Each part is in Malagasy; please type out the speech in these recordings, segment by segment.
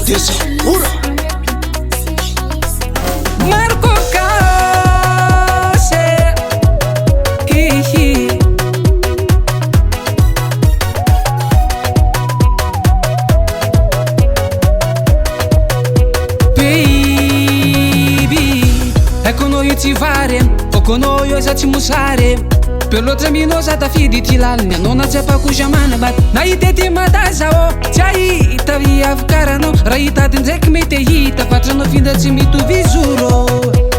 desa ora Marco Case Hihi Baby ecco noi ti fare poco noi esatto musare per lo zamino za ta fidi ti lalne non c'è pa kujamana bat na iteti madaza o chai tavia afkarano raita tinzek mete hita patrano finda chimitu vizuro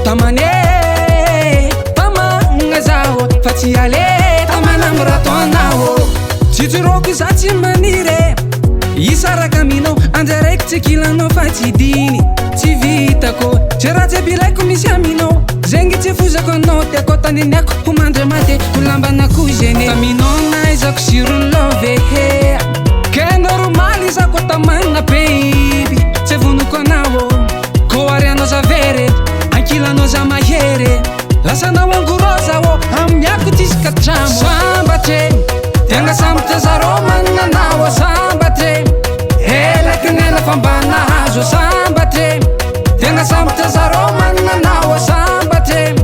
tamane tama ngazao fati ale tamana mratonao chituro zati manire isara camino andirect kilano fati dini ti vita ko cerate bilai komisiamino zengi ti fuza ko note ko tani nek humandre mate kulamba na kujene taminona izak sirun love he ke normal izako tamana baby se vunu ko nawo ko ariano za vere aquila no za mahere la sana wangu rosa wo am yaku tiska tram sambate tenga samta za romana nawo sambate ela kenela fambana hazo sambate tenga samta za romana nawo sambate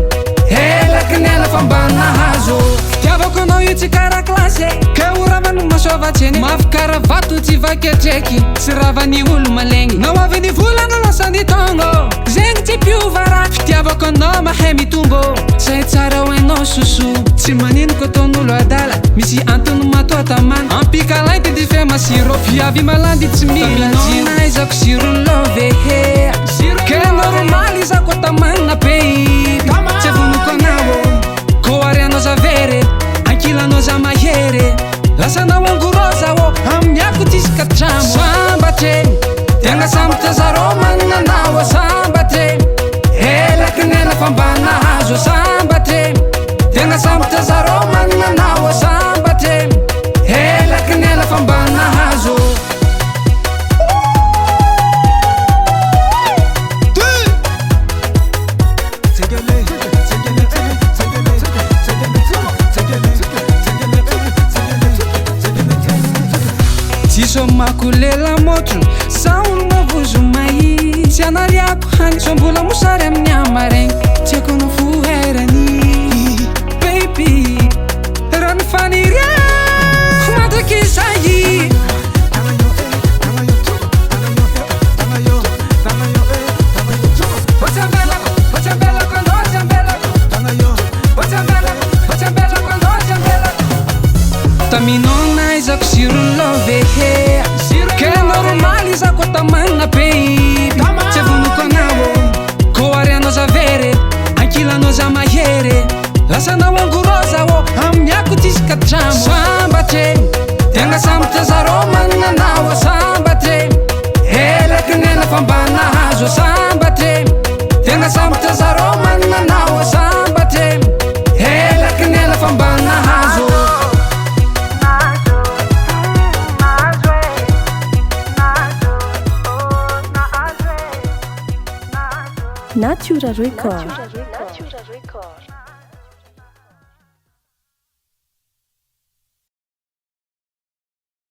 ela kenela fambana hazo tiava ko no iti kara klase ke uravanu masova chene mafkara vatu ti vaketreki siravani ulu malengi no avini vulano lasani tongo zengi ti più vara tiava ko no mahemi tumbo sai tsara weno susu si manino ko tonulo adala misi antonu mato taman ampika lainte di fema siro fiavi malandi tsimila zina izako sirun love he ke normal izako tamana baby se vunu ko nawo ko ariano za vere aquila no za mahere la sana wangu rosa wo am yaku tiska tram sambate tenga samta za romana nawo sambate ela kenela fambana hazo sambate tenga samta za romana nawo sambate ela kenela fambana hazo Makulela motro saunu mavuzo mai si anariako hani sombola mosary amin'ny amaregny tiako no foherany baby rano faniria matraky zahy taminona izako sirun love he ke normal izako tamana baby se vunu ko nawo ko ariano za vere aquila no za mahere la sana wangu rosa wo am yaku tiska tram sambate tenga samta za romana nawo sambate ela kenela fambana hazo sambate tenga samta za romana nawo sambate ela kenela fambana hazo Natura Record.